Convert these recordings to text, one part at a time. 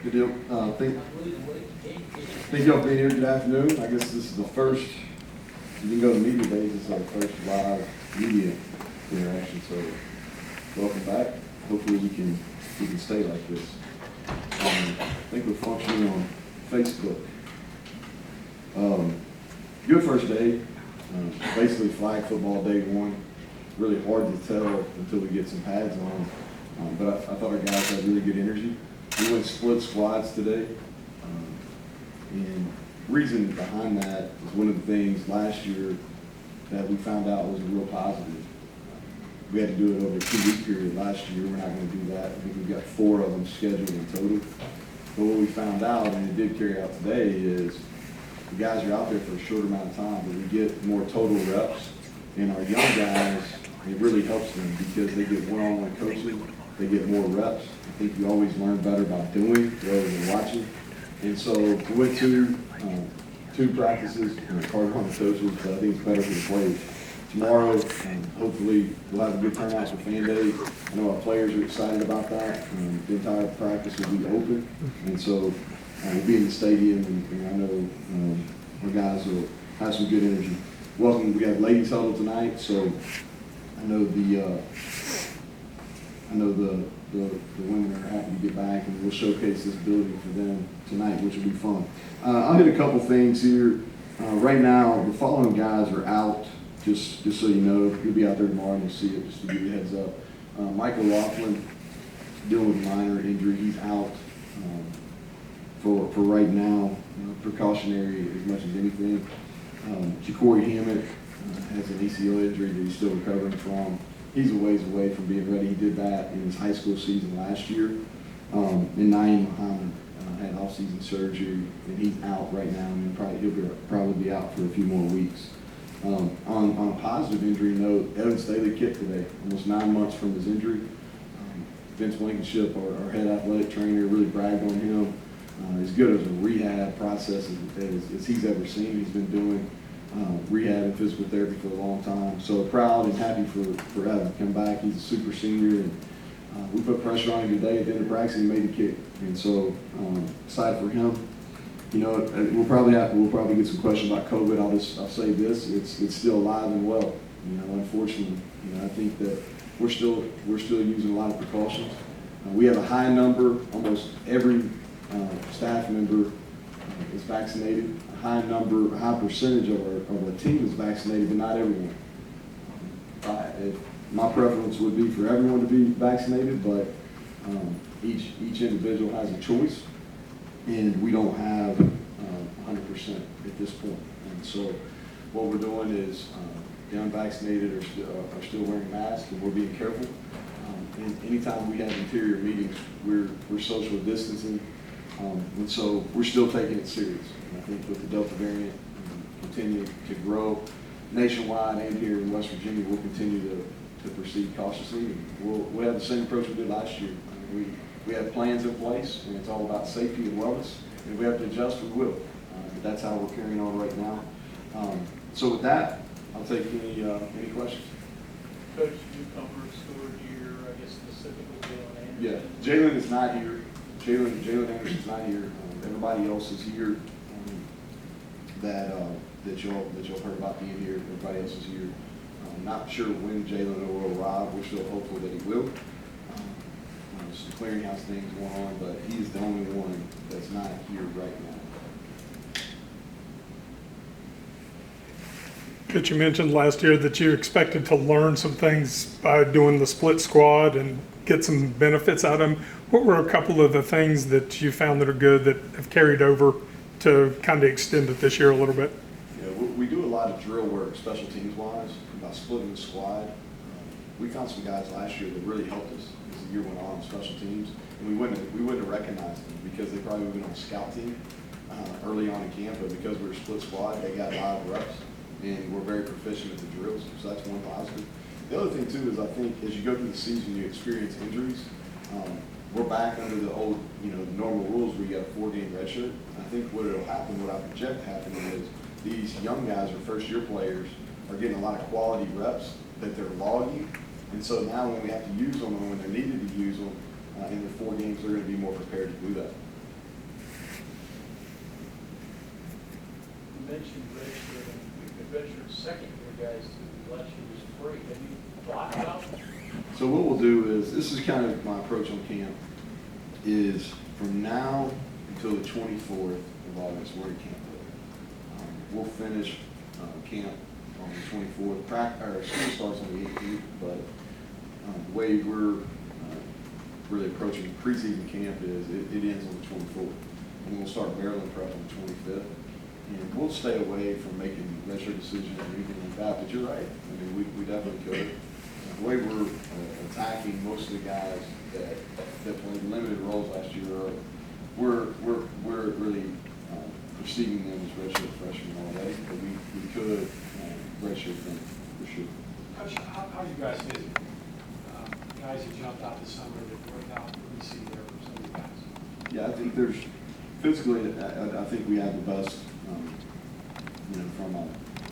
Good deal. Thank y'all for being here. Good afternoon. I guess this is the first, you can go to media days, this is our first live media interaction, so welcome back. Hopefully we can stay like this. I think we're functioning on Facebook. Good first day. Basically flag football day one. Really hard to tell until we get some pads on. But I thought our guys had really good energy. We went split squads today. And reason behind that is one of the things last year that we found out was a real positive. We had to do it over a 2-week period last year. We're not going to do that. I think we've got 4 of them scheduled in total. But what we found out, and it did carry out today, is the guys are out there for a short amount of time, but we get more total reps. And our young guys, it really helps them because they get one-on-one coaching, they get more reps. I think you always learn better by doing rather than watching. And so we went to 2 practices, hard on the coaches, but I think it's better for the players. Tomorrow, hopefully, we'll have a good turnout for fan day. I know our players are excited about that. The entire practice will be open, and so we'll be in the stadium, and I know our guys will have some good energy. Welcome. We have ladies huddle tonight, so I know the women are happy to get back, and we'll showcase this building for them tonight, which will be fun. I'll hit a couple things here. Right now, the following guys are out, just so you know. You'll be out there tomorrow and you'll see it, just to give you a heads up. Michael Laughlin, dealing with a minor injury. He's out for right now, precautionary as much as anything. Ja'Cory Hammett has an ACL injury that he's still recovering from. He's a ways away from being ready. He did that in his high school season last year. And Naeem Muhammad had off-season surgery, and he's out right now, and he'll probably be out for a few more weeks. On a positive injury note, Evan Staley kicked today, almost 9 months from his injury. Vince Blankenship, our head athletic trainer, really bragged on him. As good as a rehab process as he's ever seen. He's been doing rehab and physical therapy for a long time. So proud and happy for Evan to come back. He's a super senior, and we put pressure on him today at the end of practice, and he made the kick. And so excited for him. You know, we'll probably get some questions about COVID. I'll say this: it's still alive and well. You know, unfortunately, I think that we're still using a lot of precautions. We have a high number. Almost every staff member is vaccinated. A high percentage of our team is vaccinated, but not everyone. My preference would be for everyone to be vaccinated, but each individual has a choice, and we don't have 100% at this point. And so what we're doing is the unvaccinated are still wearing masks, and we're being careful. And anytime we have interior meetings, we're social distancing, and so we're still taking it serious. And I think with the Delta variant continuing to grow nationwide and here in West Virginia, we'll continue to proceed cautiously. And we'll have the same approach we did last year. I mean, we have plans in place, and it's all about safety and wellness. And if we have to adjust, we will. But that's how we're carrying on right now. So with that, I'll take any questions. Coach, newcomer scored here, I guess specifically Jalen Anderson. Yeah, Jalen is not here. Jalen Anderson's not here. Everybody else is here. That y'all heard about being here. Everybody else is here. Not sure when Jalen will arrive. We're still hopeful that he will. Some clearinghouse things going on, but he's the only one that's not here right now. Coach, you mentioned last year that you expected to learn some things by doing the split squad and get some benefits out of them. What were a couple of the things that you found that are good that have carried over to kind of extend it this year a little bit? Yeah, we do a lot of drill work, special teams wise, by splitting the squad. We found some guys last year that really helped us as the year went on special teams, and we wouldn't have recognized them because they probably would have been on a scout team early on in camp, but because we were split squad, they got a lot of reps, and we're very proficient at the drills, so that's one positive. The other thing too is I think as you go through the season, you experience injuries. We're back under the old, the normal rules where you got a 4-game red shirt. I think what I project happening is these young guys or first-year players are getting a lot of quality reps that they're logging. And so now when we have to use them and when they're needed to use them in the 4 games, they're going to be more prepared to do that. mentioned redshirt, and we could redshirt second-year guys to let you was free. Have you thought about it? So what we'll do is, this is kind of my approach on camp, is from now until the 24th of August, we're in camp. We'll finish camp on the 24th. Our school starts on the 18th, but the way we're really approaching preseason camp is it ends on the 24th. And we'll start Maryland prep on the 25th. And we'll stay away from making redshirt decisions or anything like that, but you're right. I mean, we definitely could. The way we're attacking most of the guys that played limited roles last year, we're really perceiving them as redshirt freshmen already, but we could redshirt them for sure. Coach, how you guys did? Guys that jumped out this summer that worked out, what do you see there for some of you guys? Yeah, I think there's physically, I think we have the best, from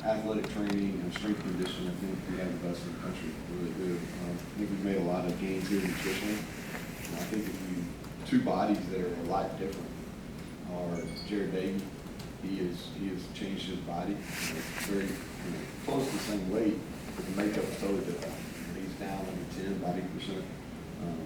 athletic training and strength conditioning. I think we have the best in the country. Really good. I think we've made a lot of gains here nutritionally. I think two bodies that are a lot different are Jared Davey. He has changed his body. Very close to the same weight, but the makeup is totally different. He's down under 10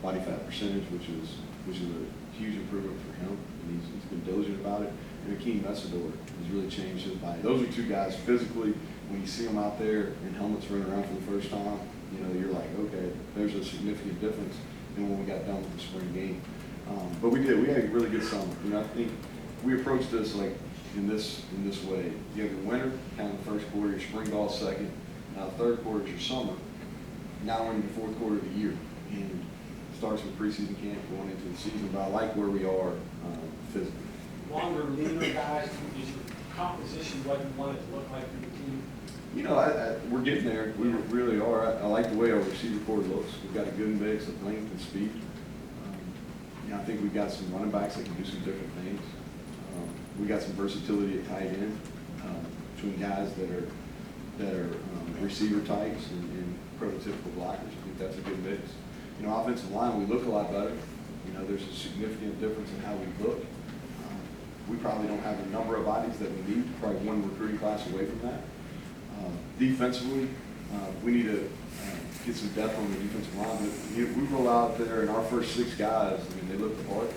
body fat percentage, which is a huge improvement for him. And he's been diligent about it. And Akeem Messador has really changed his body. Those are two guys physically. When you see them out there in helmets running around for the first time, you're like, okay, there's a significant difference than when we got done with the spring game. But we had a really good summer. I think we approached this like in this way. You have your winter, kind of the first quarter, your spring ball second. Now the third quarter is your summer. Now we're in the fourth quarter of the year, and it starts with preseason camp going into the season. But I like where we are physically. Longer, leaner guys, is your composition what you want it to look like for the team? We're getting there. We really are. I like the way our receiver core looks. We've got a good mix of length and speed. I think we've got some running backs that can do some different things. We got some versatility at tight end between guys that are receiver types and prototypical blockers. I think that's a good mix. Offensive line, we look a lot better. There's a significant difference in how we look. We probably don't have the number of bodies that we need, probably one recruiting class away from that. Defensively, we need to get some depth on the defensive line. But we roll out there, and our first 6 guys, they look the part.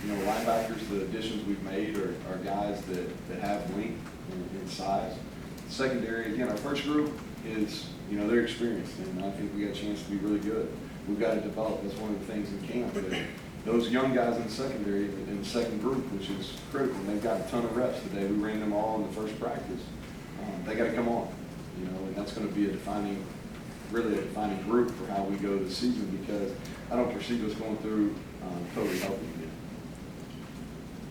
Linebackers, the additions we've made are guys that have length and size. Secondary, again, our first group is, they're experienced, and I think we got a chance to be really good. We've got to develop. That's one of the things in camp. Those young guys in the secondary, in the second group, which is critical, they've got a ton of reps today. We ran them all in the first practice. They got to come on, and that's going to be a defining group for how we go this season, because I don't perceive us going through totally healthy again.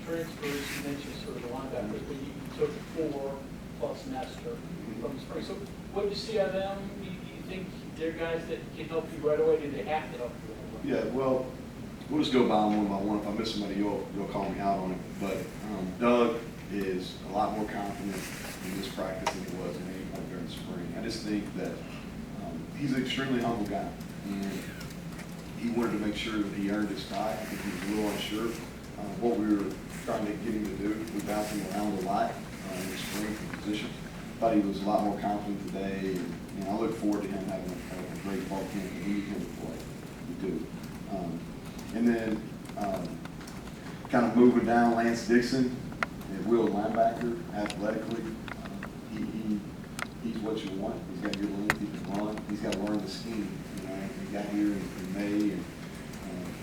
Transfers, you mentioned sort of the linebackers, but you took 4 plus Nestor from the spring. So what do you see out of them? Do you think they're guys that can help you right away? Do they have to help you right away? Yeah, well, we'll just go by them one by one. If I miss somebody, you'll call me out on it. But Doug is a lot more confident in this practice than he was in any point during the spring. I just think that he's an extremely humble guy, and he wanted to make sure that he earned his tie. I think he was a little unsure what we were trying to get him to do. We bounced him around a lot in the spring for positions. Thought he was a lot more confident today, and I look forward to him having a great fall camp. We need him to play. We do. And then kind of moving down, Lance Dixon, a real linebacker, athletically. He's what you want. He's got good length. He can run. He's got to learn the scheme. He got here in May, and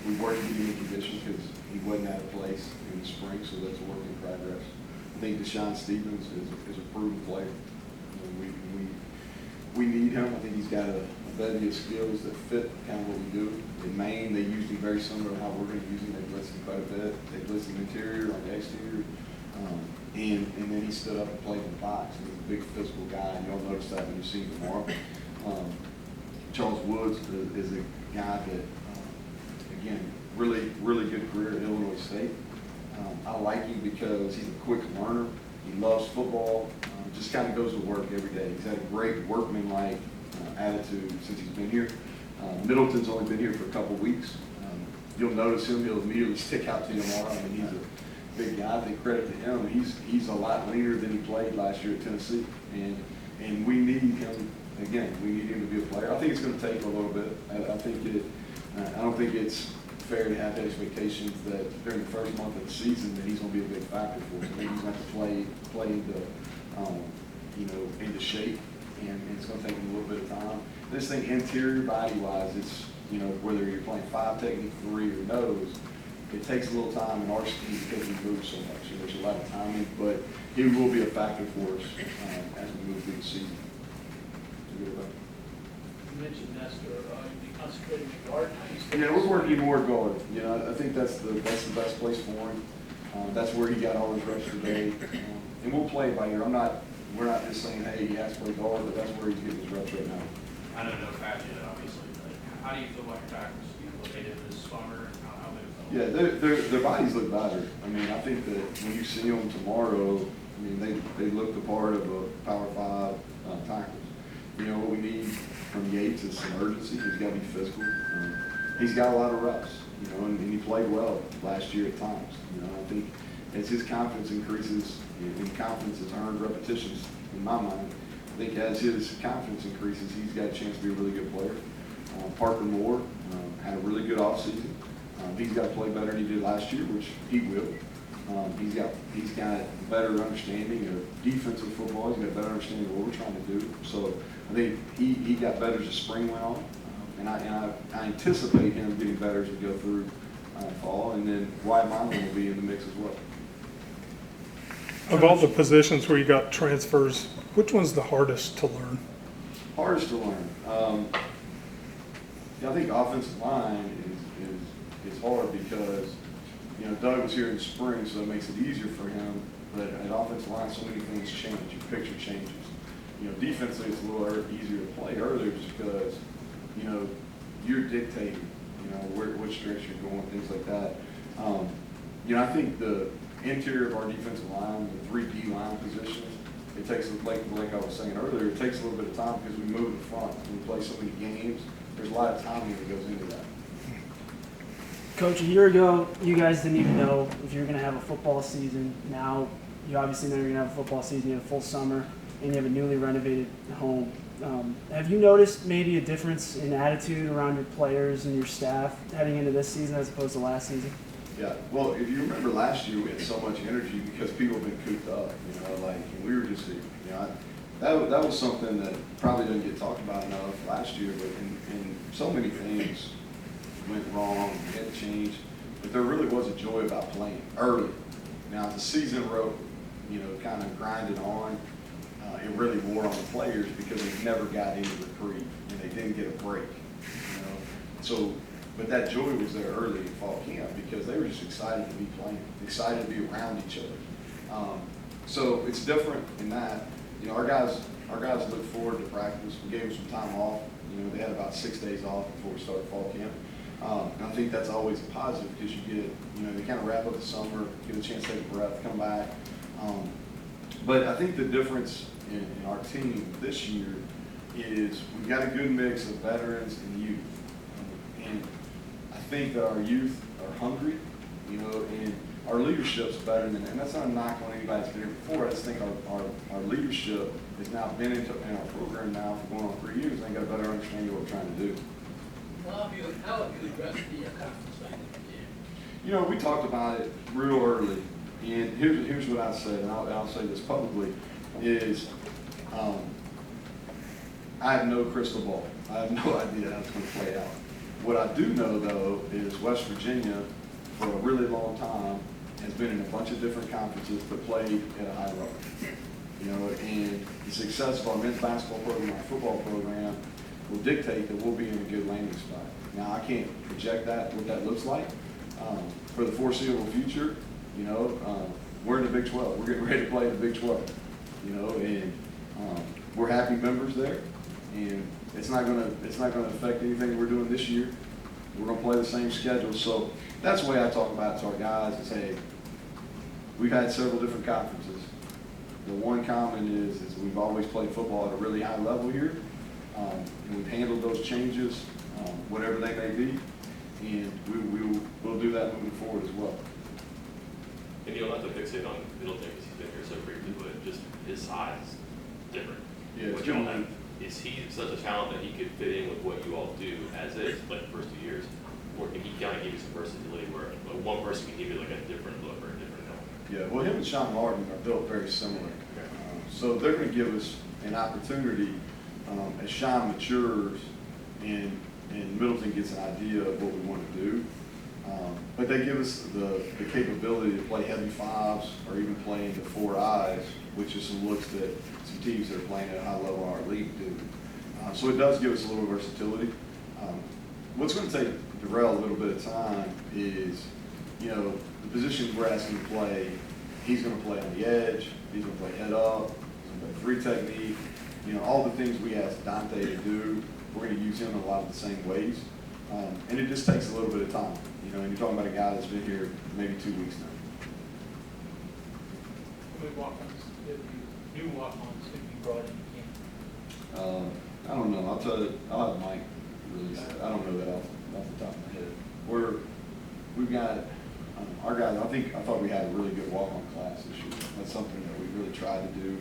we worked to get him in condition because he wasn't out of place in the spring, so that's a work in progress. I think Deshaun Stevens is a proven player. We need him. I think he's got a bevy of skills that fit kind of what we do. In Maine, they used him very similar to how we're going to use him. They blitzed him quite a bit. They blitzed him interior on the exterior. And then he stood up and played in the box. He's a big physical guy, and you'll notice that when you see him tomorrow. Charles Woods is a guy that, again, really, really good career at Illinois State. I like him because he's a quick learner. He loves football. Just kind of goes to work every day. He's had a great workman-like attitude since he's been here. Middleton's only been here for a couple weeks. You'll notice him. He'll immediately stick out to you tomorrow. big guy. I think credit to him. He's a lot leaner than he played last year at Tennessee, and we need him again. We need him to be a player. I think it's going to take a little bit. I don't think it's fair to have expectations that during the first month of the season that he's going to be a big factor for us. I think he's going to have to play into shape, and it's going to take him a little bit of time. This thing, interior body-wise, it's, whether you're playing 5 technique, 3, or nose, it takes a little time in our scheme because we move so much. And there's a lot of timing, but he will be a factor for us as we move through the season. You mentioned Nestor. You concentrating in guard now? Yeah, we're working more guard. I think that's the best place for him. That's where he got all his reps today. And we'll play it by ear. We're not just saying, hey, he has to play guard, but that's where he's getting his reps right now. I don't know Pat yet, obviously, but how do you feel about your tackles? Do you look at it this summer? How they felt? Yeah, their bodies look better. I mean, I think that when you see them tomorrow, I mean, they look the part of a Power 5 tackles. What we need from Yates is some urgency. He's got to be physical. He's got a lot of reps, and he played well last year at times. I think as his confidence increases, and confidence is earned repetitions in my mind, I think as his confidence increases, he's got a chance to be a really good player. Parker Moore had a really good offseason. He's got to play better than he did last year, which he will. He's got a better understanding of defensive football. He's got a better understanding of what we're trying to do. So I think he got better as the spring went on, and I anticipate him getting better as we go through fall. And then Wyatt Milan will be in the mix as well. Of all the positions where you got transfers, which one's the hardest to learn? Hardest to learn. I think offensive line is hard because Doug was here in the spring, so it makes it easier for him. But at offensive line, so many things change. Your picture changes. Defensively, it's a little easier to play earlier just because you're dictating which direction you're going, things like that. I think the interior of our defensive line, the 3 D line positions, it takes, like I was saying earlier, it takes a little bit of time because we move in front. We play so many games. There's a lot of timing that goes into that. Coach, a year ago, you guys didn't even know if you were going to have a football season. Now, you obviously know you're going to have a football season. You have a full summer, and you have a newly renovated home. Have you noticed maybe a difference in attitude around your players and your staff heading into this season as opposed to last season? Yeah, well, if you remember last year, we had so much energy because people have been cooped up, and we were just, that was something that probably didn't get talked about enough last year, but in so many things went wrong, we had to change, but there really was a joy about playing early. Now, as the season kind of grinded on, it really wore on the players because they never got any reprieve and they didn't get a break, So, but that joy was there early in fall camp because they were just excited to be playing, excited to be around each other. So it's different in that, our guys look forward to practice. We gave them some time off. They had about 6 days off before we started fall camp. And I think that's always a positive because you get, they kind of wrap up the summer, get a chance to take a breath, come back. But I think the difference in our team this year is we've got a good mix of veterans and youth. And I think that our youth are hungry, and our leadership's better than that. And that's not a knock on anybody that's been here before. I just think our leadership has now been in our program now for going on 3 years, and they got a better understanding of what we're trying to do. How have you addressed the conference thing? We talked about it real early, and here's what I said, and I'll say this publicly, is I have no crystal ball. I have no idea how it's going to play out. What I do know, though, is West Virginia, for a really long time, has been in a bunch of different conferences but played at a high level. And the success of our men's basketball program, our football program, will dictate that we'll be in a good landing spot. Now, I can't project what that looks like. For the foreseeable future, we're in the Big 12. We're getting ready to play the Big 12, and we're happy members there. And it's not going to affect anything we're doing this year. We're going to play the same schedule. So that's the way I talk about it to our guys is, hey, we've had several different conferences. The one common is we've always played football at a really high level here. And we've handled those changes, whatever they may be, and we'll do that moving forward as well. And you don't have to fixate on Middleton because he's been here so briefly, but just his size is different. Yeah, What y'all have, is he such a talent that he could fit in with what you all do as is, like the first 2 years? Or can he kind of give you some versatility where like, one person can give you like a different look or a different element? Yeah, well, him and Sean Martin are built very similar. So they're going to give us an opportunity as Sean matures and Middleton gets an idea of what we want to do. But they give us the capability to play heavy fives or even play into 4 eyes, which is some looks that some teams that are playing at a high level in our league do. So it does give us a little versatility. What's going to take Darrell a little bit of time is, the positions we're asking to play, he's going to play on the edge, he's going to play head up, he's going to play 3 technique, all the things we asked Dante to do, we're going to use him in a lot of the same ways. And it just takes a little bit of time, and you're talking about a guy that's been here maybe 2 weeks now. How many walk-ons, new walk-ons have you brought in camp? I don't know. I'll have Mike release that. I don't know that off the top of my head. We've got our guys. I thought we had a really good walk-on class this year. That's something that we really tried to do,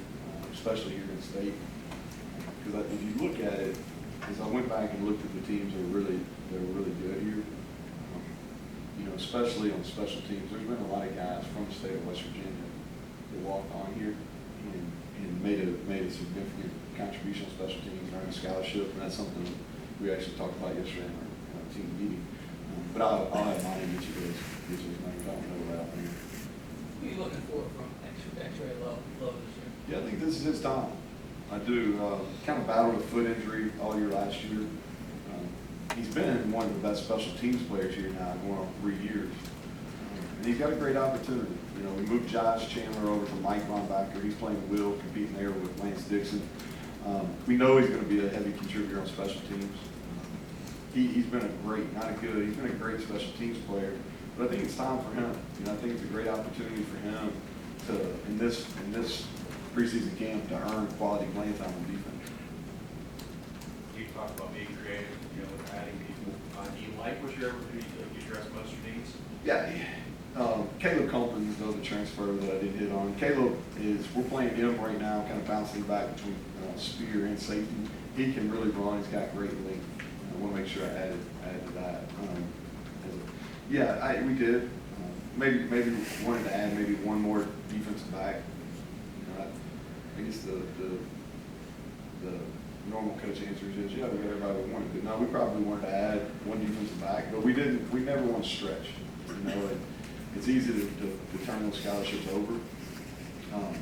especially here in state. Because if you look at it, as I went back and looked at the teams that were really good here. Especially on special teams. There's been a lot of guys from the state of West Virginia that walked on here and made a significant contribution on special teams and earned a scholarship, and that's something we actually talked about yesterday in our team meeting. But I'll have mine get you those names. I don't know right out there. Who are you looking for from X-ray low this year? Yeah, I think this is his time. I do. Kind of battled a foot injury all year last year. He's been one of the best special teams players here now, going on 3 years. And he's got a great opportunity. We moved Josh Chandler over from Mike linebacker. He's playing Will, competing there with Lance Dixon. We know he's going to be a heavy contributor on special teams. He's been he's been a great special teams player. But I think it's time for him. I think it's a great opportunity for him to, in this preseason camp, to earn quality playing time on defense. You talk about being creative, with adding people. Do you like what you're able to do to address most of your needs? Yeah, Caleb Copeland is the other transfer that I didn't hit on. Caleb we're playing him right now, kind of bouncing back between spear and safety. He can really run. He's got great length. I want to make sure I added to that. We did. Maybe wanted to add maybe one more defensive back. I guess the normal coach answer is, we got everybody we wanted. But no, we probably wanted to add one defensive back, but we didn't. We never want to stretch. It's easy to turn those scholarships over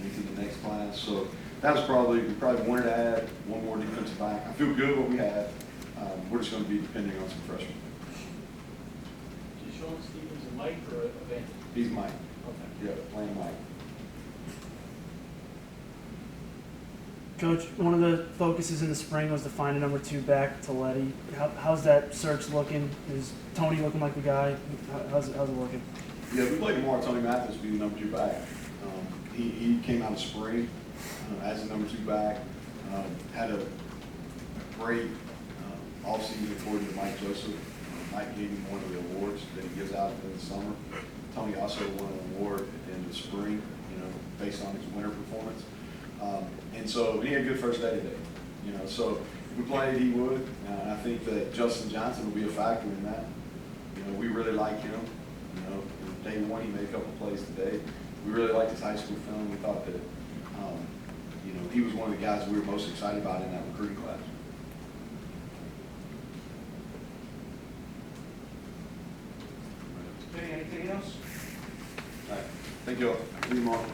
into the next class. So that was we probably wanted to add one more defensive back. I feel good what we have. We're just going to be depending on some freshmen. Is Sean Stevens a Mike or a Van? He's Mike. Okay. Yeah, playing Mike. Coach, one of the focuses in the spring was to find a number 2 back to Letty. How's that search looking? Is Tony looking like the guy? How's it looking? Yeah, we played tomorrow. Tony Mathis will be the number 2 back. He came out of spring as the number 2 back. Had a great offseason according to Mike Joseph. Mike gave him one of the awards that he gives out in the summer. Tony also won an award at the end of the spring, based on his winter performance. And so he had a good first day today. So if we played, he would. And I think that Justin Johnson will be a factor in that. We really like him. Day one, he made a couple plays today. We really liked his high school film. We thought that, he was one of the guys we were most excited about in that recruiting class. Anything else? All right. Thank you all. See you tomorrow.